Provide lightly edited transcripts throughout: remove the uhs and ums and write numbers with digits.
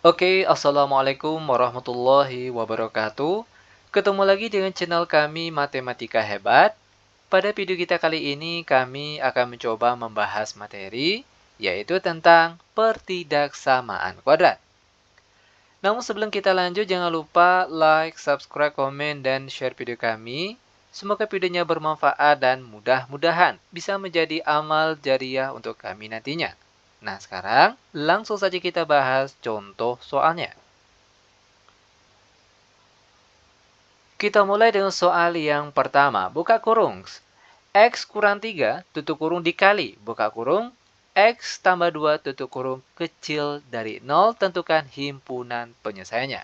Oke, Assalamualaikum warahmatullahi wabarakatuh. Ketemu lagi dengan channel kami Matematika Hebat. Pada video kita kali ini, kami akan mencoba membahas materi, yaitu tentang pertidaksamaan kuadrat. Namun sebelum kita lanjut, jangan lupa like, subscribe, komen, dan share video kami. Semoga videonya bermanfaat dan mudah-mudahan bisa menjadi amal jariah untuk kami nantinya. Nah, sekarang langsung saja kita bahas contoh soalnya. Kita mulai dengan soal yang pertama. Buka kurung. X kurang 3 tutup kurung dikali. Buka kurung. X tambah 2 tutup kurung kecil dari 0. Tentukan himpunan penyelesaiannya.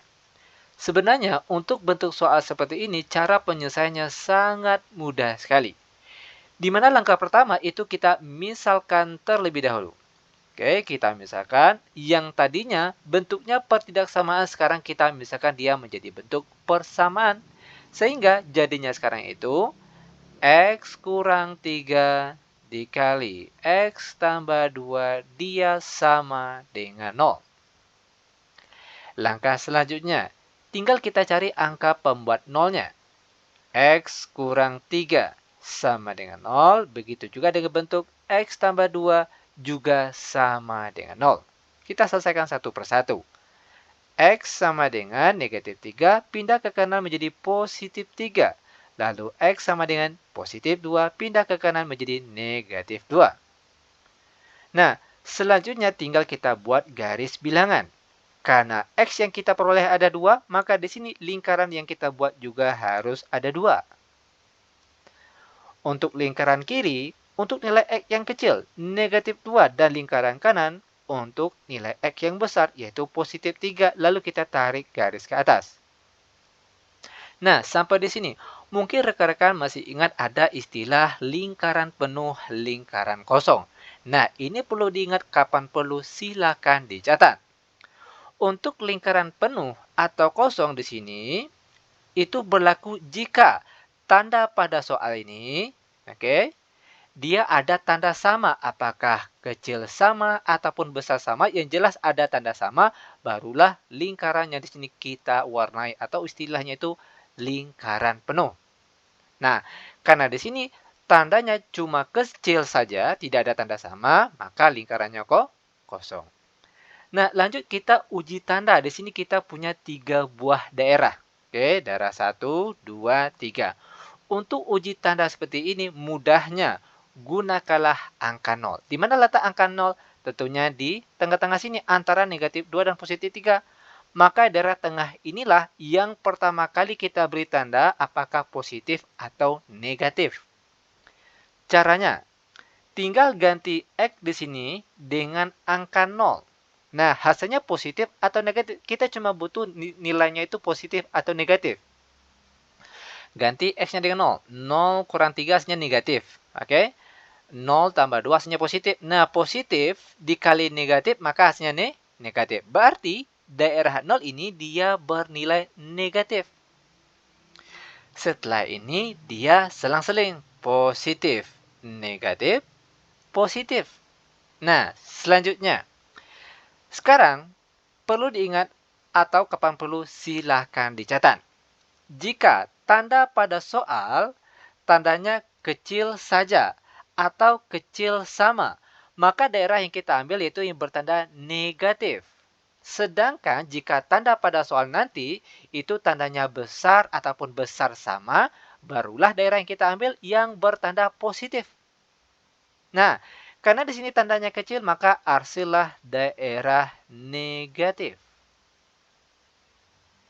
Sebenarnya untuk bentuk soal seperti ini, cara penyelesaiannya sangat mudah sekali. Di mana langkah pertama itu kita misalkan terlebih dahulu. Oke, kita misalkan yang tadinya bentuknya pertidaksamaan, sekarang kita misalkan dia menjadi bentuk persamaan. Sehingga jadinya sekarang itu X kurang 3 dikali X tambah 2 dia sama dengan 0. Langkah selanjutnya, tinggal kita cari angka pembuat nolnya. X kurang 3 sama dengan 0. Begitu juga dengan bentuk X tambah 2 juga sama dengan 0. Kita selesaikan satu persatu. X sama dengan negatif 3, pindah ke kanan menjadi positif 3. Lalu X sama dengan positif 2, pindah ke kanan menjadi negatif 2. Nah, selanjutnya tinggal kita buat garis bilangan. Karena X yang kita peroleh ada 2, maka di sini lingkaran yang kita buat juga harus ada 2. Untuk lingkaran kiri, untuk nilai X yang kecil, negatif 2, dan lingkaran kanan, untuk nilai X yang besar, yaitu positif 3, lalu kita tarik garis ke atas. Nah, sampai di sini, mungkin rekan-rekan masih ingat ada istilah lingkaran penuh, lingkaran kosong. Nah, ini perlu diingat, kapan perlu silakan dicatat. Untuk lingkaran penuh atau kosong di sini, itu berlaku jika tanda pada soal ini, oke, dia ada tanda sama, apakah kecil sama ataupun besar sama. Yang jelas ada tanda sama, barulah lingkarannya di sini kita warnai atau istilahnya itu lingkaran penuh. Nah, karena di sini tandanya cuma kecil saja, tidak ada tanda sama, maka lingkarannya kok kosong. Nah, lanjut kita uji tanda. Di sini kita punya 3 buah daerah. Oke, daerah 1, 2, 3. Untuk uji tanda seperti ini, mudahnya gunakanlah angka 0. Di mana letak angka 0? Tentunya di tengah-tengah sini antara negatif 2 dan positif 3. Maka daerah tengah inilah yang pertama kali kita beri tanda apakah positif atau negatif. Caranya, tinggal ganti X di sini dengan angka 0. Nah, hasilnya positif atau negatif. Kita cuma butuh nilainya itu positif atau negatif. Ganti X-nya dengan 0. 0 kurang 3 hasilnya negatif. Oke? 0 tambah 2 hasilnya positif. Nah, positif dikali negatif, maka hasilnya negatif. Berarti daerah 0 ini dia bernilai negatif. Setelah ini dia selang-seling. Positif, negatif, positif. Nah, selanjutnya. Sekarang, perlu diingat atau kapan perlu silahkan dicatat. Jika tanda pada soal, tandanya kecil saja atau kecil sama, maka daerah yang kita ambil yaitu yang bertanda negatif. Sedangkan jika tanda pada soal nanti, itu tandanya besar ataupun besar sama, barulah daerah yang kita ambil yang bertanda positif. Nah, karena di sini tandanya kecil, maka arsilah daerah negatif.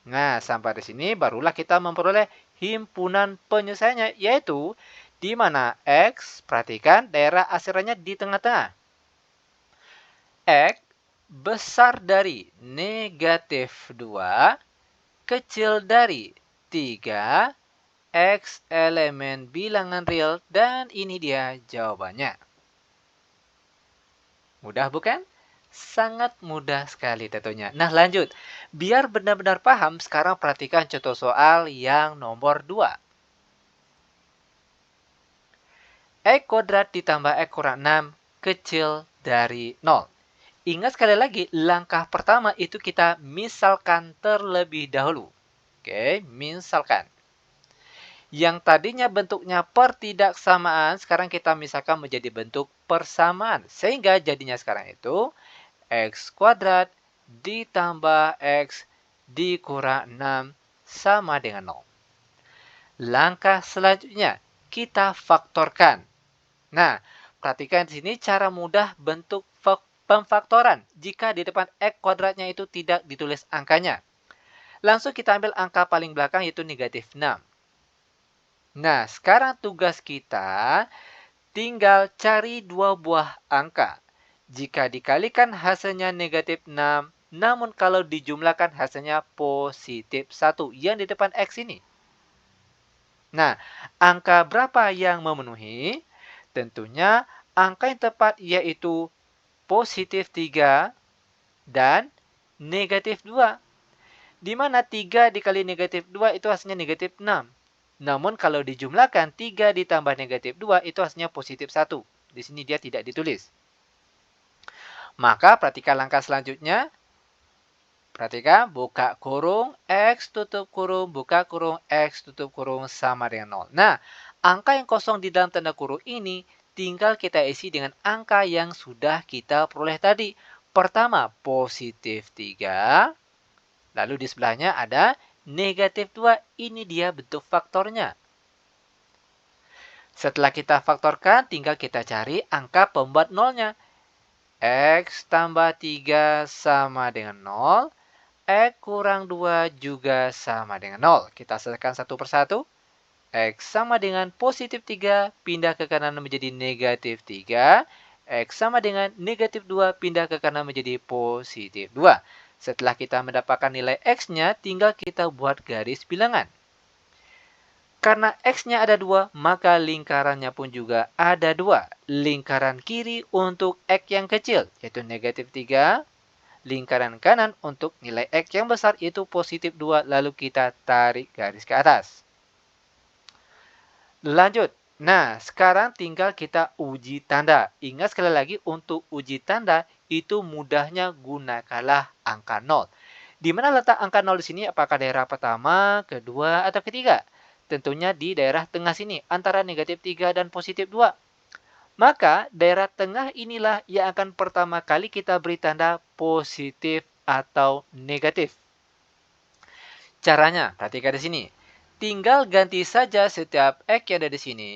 Nah, sampai di sini barulah kita memperoleh himpunan penyelesaiannya, yaitu di mana X, perhatikan daerah asirannya di tengah-tengah. X besar dari negatif 2, kecil dari 3, X elemen bilangan real, dan ini dia jawabannya. Mudah bukan? Sangat mudah sekali tentunya. Nah, lanjut. Biar benar-benar paham, sekarang perhatikan contoh soal yang nomor 2. X kuadrat ditambah X kurang 6 kecil dari 0. Ingat sekali lagi, langkah pertama itu kita misalkan terlebih dahulu. Oke, misalkan. Yang tadinya bentuknya pertidaksamaan, sekarang kita misalkan menjadi bentuk persamaan. Sehingga jadinya sekarang itu x kuadrat ditambah x dikurang 6 sama dengan 0. Langkah selanjutnya, kita faktorkan. Nah, perhatikan di sini cara mudah bentuk pemfaktoran jika di depan x kuadratnya itu tidak ditulis angkanya. Langsung kita ambil angka paling belakang yaitu negatif 6. Nah, sekarang tugas kita tinggal cari dua buah angka. Jika dikalikan hasilnya negatif 6, namun kalau dijumlahkan hasilnya positif 1 yang di depan x ini. Nah, angka berapa yang memenuhi? Tentunya angka yang tepat yaitu positif 3 dan negatif 2. Di mana 3 dikali negatif 2 itu hasilnya negatif 6. Namun kalau dijumlahkan 3 ditambah negatif 2 itu hasilnya positif 1. Di sini dia tidak ditulis. Maka perhatikan langkah selanjutnya. Perhatikan, buka kurung, x tutup kurung, buka kurung, x tutup kurung sama dengan 0. Nah, angka yang kosong di dalam tanda kurung ini tinggal kita isi dengan angka yang sudah kita peroleh tadi. Pertama, positif 3. Lalu di sebelahnya ada negatif 2. Ini dia bentuk faktornya. Setelah kita faktorkan, tinggal kita cari angka pembuat nolnya. X tambah 3 sama dengan 0. X kurang 2 juga sama dengan 0. Kita selesaikan satu persatu. X sama dengan positif 3, pindah ke kanan menjadi negatif 3. X sama dengan negatif 2, pindah ke kanan menjadi positif 2. Setelah kita mendapatkan nilai X-nya, tinggal kita buat garis bilangan. Karena X-nya ada 2, maka lingkarannya pun juga ada 2. Lingkaran kiri untuk X yang kecil, yaitu negatif 3. Lingkaran kanan untuk nilai X yang besar, yaitu positif 2. Lalu kita tarik garis ke atas. Lanjut. Nah, sekarang tinggal kita uji tanda. Ingat sekali lagi, untuk uji tanda itu mudahnya gunakanlah angka 0. Di mana letak angka 0 di sini? Apakah daerah pertama, kedua, atau ketiga? Tentunya di daerah tengah sini, antara negatif 3 dan positif 2. Maka daerah tengah inilah yang akan pertama kali kita beri tanda positif atau negatif. Caranya, perhatikan di sini. Tinggal ganti saja setiap X yang ada di sini,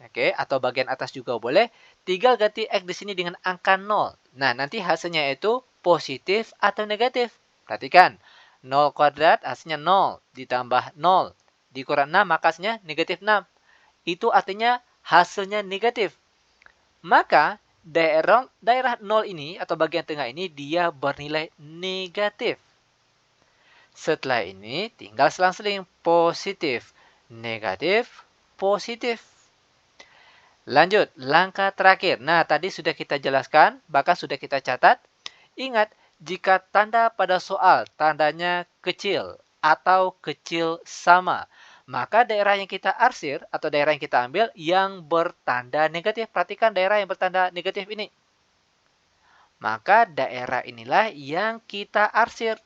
oke, atau bagian atas juga boleh. Tinggal ganti X di sini dengan angka 0. Nah, nanti hasilnya itu positif atau negatif. Perhatikan, 0 kuadrat hasilnya 0, ditambah 0, dikurang 6 maka hasilnya negatif 6. Itu artinya hasilnya negatif. Maka daerah 0 ini atau bagian tengah ini dia bernilai negatif. Setelah ini tinggal selang-seling positif, negatif, positif. Lanjut, langkah terakhir. Nah, tadi sudah kita jelaskan, bahkan sudah kita catat. Ingat, jika tanda pada soal tandanya kecil atau kecil sama, maka daerah yang kita arsir atau daerah yang kita ambil yang bertanda negatif. Perhatikan daerah yang bertanda negatif ini. Maka daerah inilah yang kita arsir.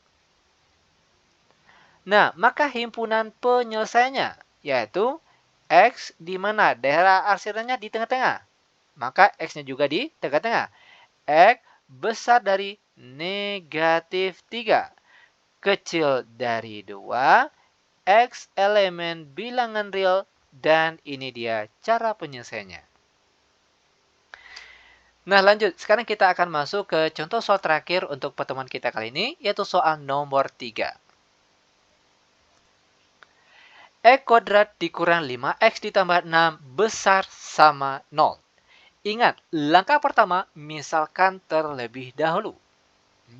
Nah, maka himpunan penyelesaiannya, yaitu X di mana daerah arsirannya di tengah-tengah. Maka X-nya juga di tengah-tengah. X besar dari negatif 3. Kecil dari 2. X elemen bilangan real. Dan ini dia cara penyelesaiannya. Nah, lanjut. Sekarang kita akan masuk ke contoh soal terakhir untuk pertemuan kita kali ini, yaitu soal nomor 3. X kuadrat dikurang 5X ditambah 6 besar sama 0. Ingat, langkah pertama, misalkan terlebih dahulu.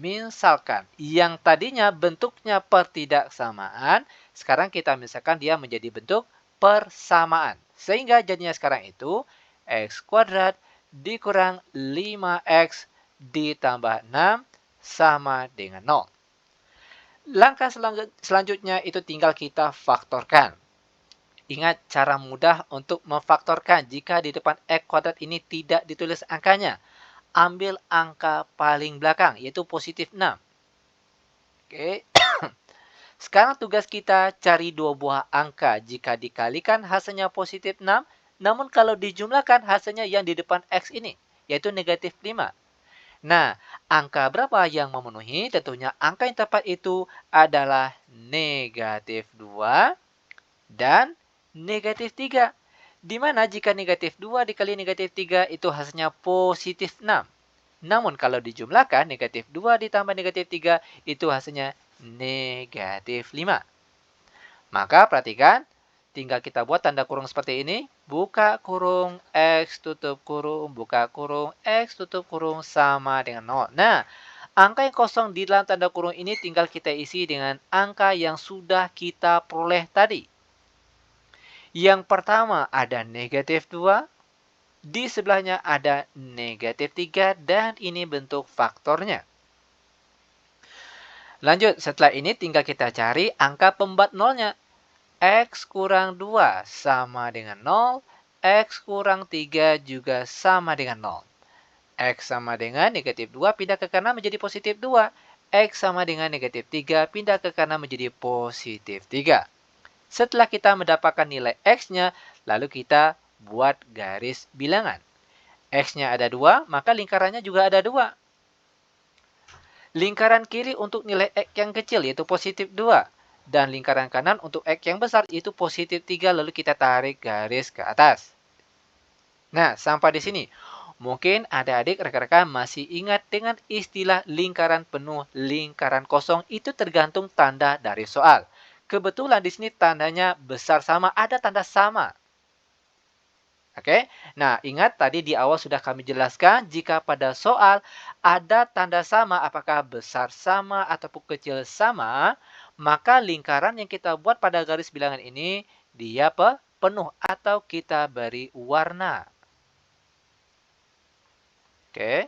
Misalkan, yang tadinya bentuknya pertidaksamaan, sekarang kita misalkan dia menjadi bentuk persamaan. Sehingga jadinya sekarang itu, X kuadrat dikurang 5X ditambah 6 sama dengan 0. Langkah selanjutnya itu tinggal kita faktorkan. Ingat cara mudah untuk memfaktorkan jika di depan X kuadrat ini tidak ditulis angkanya. ambil angka paling belakang, yaitu positif 6. Oke. Sekarang tugas kita cari dua buah angka. Jika dikalikan hasilnya positif 6, namun kalau dijumlahkan hasilnya yang di depan X ini, yaitu negatif 5. Nah, angka berapa yang memenuhi? Tentunya angka yang tepat itu adalah negatif 2 dan negatif 3. Di mana jika negatif 2 dikali negatif 3 itu hasilnya positif 6. Namun kalau dijumlahkan negatif 2 ditambah negatif 3 itu hasilnya negatif 5. Maka perhatikan, tinggal kita buat tanda kurung seperti ini. Buka kurung, X tutup kurung, buka kurung, X tutup kurung sama dengan 0. Nah, angka yang kosong di dalam tanda kurung ini tinggal kita isi dengan angka yang sudah kita peroleh tadi. Yang pertama ada negatif 2, di sebelahnya ada negatif 3, dan ini bentuk faktornya. Lanjut, setelah ini tinggal kita cari angka pembuat nolnya. X kurang 2 sama dengan 0, X kurang 3 juga sama dengan 0. X sama dengan negatif 2 pindah ke kanan menjadi positif 2. X sama dengan negatif 3 pindah ke kanan menjadi positif 3. Setelah kita mendapatkan nilai X-nya, lalu kita buat garis bilangan. X-nya ada 2, maka lingkarannya juga ada 2. Lingkaran kiri untuk nilai X yang kecil yaitu positif 2. Dan lingkaran kanan untuk X yang besar yaitu positif 3, lalu kita tarik garis ke atas. Nah, sampai di sini. Mungkin adik-adik rekan-rekan masih ingat dengan istilah lingkaran penuh, lingkaran kosong, itu tergantung tanda dari soal. Kebetulan di sini tandanya besar sama, ada tanda sama. Oke, nah ingat tadi di awal sudah kami jelaskan jika pada soal ada tanda sama apakah besar sama ataupun kecil sama, maka lingkaran yang kita buat pada garis bilangan ini dia penuh atau kita beri warna. Oke.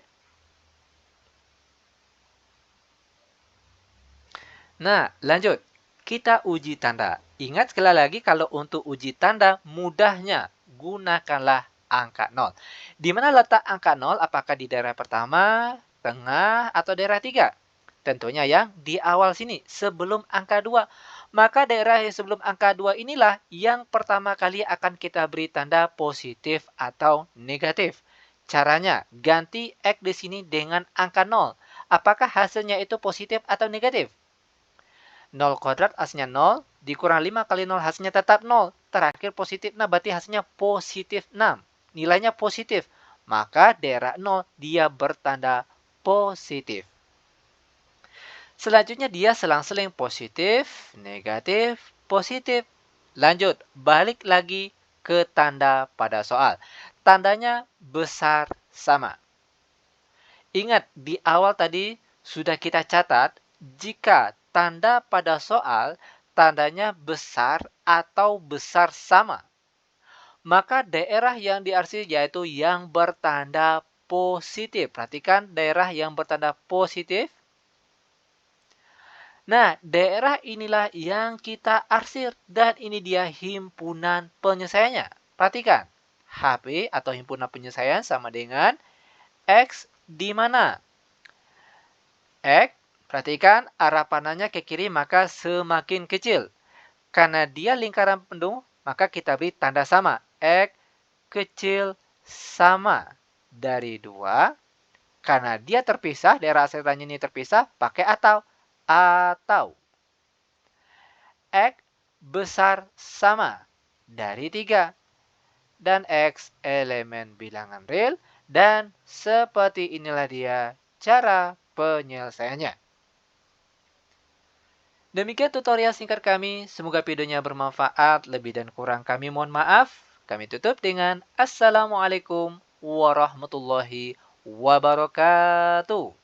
Nah, lanjut. Kita uji tanda. Ingat sekali lagi kalau untuk uji tanda mudahnya gunakanlah angka 0. Di mana letak angka 0? Apakah di daerah pertama, tengah, atau daerah 3? Tentunya yang di awal sini, sebelum angka 2. Maka daerah yang sebelum angka 2 inilah yang pertama kali akan kita beri tanda positif atau negatif. Caranya, ganti X di sini dengan angka 0. Apakah hasilnya itu positif atau negatif? 0 kuadrat hasilnya 0, dikurang 5 kali 0 hasilnya tetap 0. Terakhir positif 6, berarti hasilnya positif 6. Nilainya positif. Maka daerah 0 dia bertanda positif. Selanjutnya dia selang-seling positif, negatif, positif. Lanjut, balik lagi ke tanda pada soal. Tandanya besar sama. Ingat, di awal tadi sudah kita catat, jika tanda pada soal tandanya besar atau besar sama, maka daerah yang diarsir yaitu yang bertanda positif. Perhatikan daerah yang bertanda positif. Nah, daerah inilah yang kita arsir dan ini dia himpunan penyelesaiannya. Perhatikan, HP atau himpunan penyelesaian sama dengan X di mana? X, perhatikan arah panahnya ke kiri maka semakin kecil. Karena dia lingkaran penuh, maka kita beri tanda sama. X kecil sama dari 2. Karena dia terpisah, daerah asetannya ini terpisah, pakai atau. X besar sama dari 3. Dan X elemen bilangan real. Dan seperti inilah dia cara penyelesaiannya. Demikian tutorial singkat kami. Semoga videonya bermanfaat. Lebih dan kurang kami mohon maaf. Kami tutup dengan Assalamualaikum warahmatullahi wabarakatuh.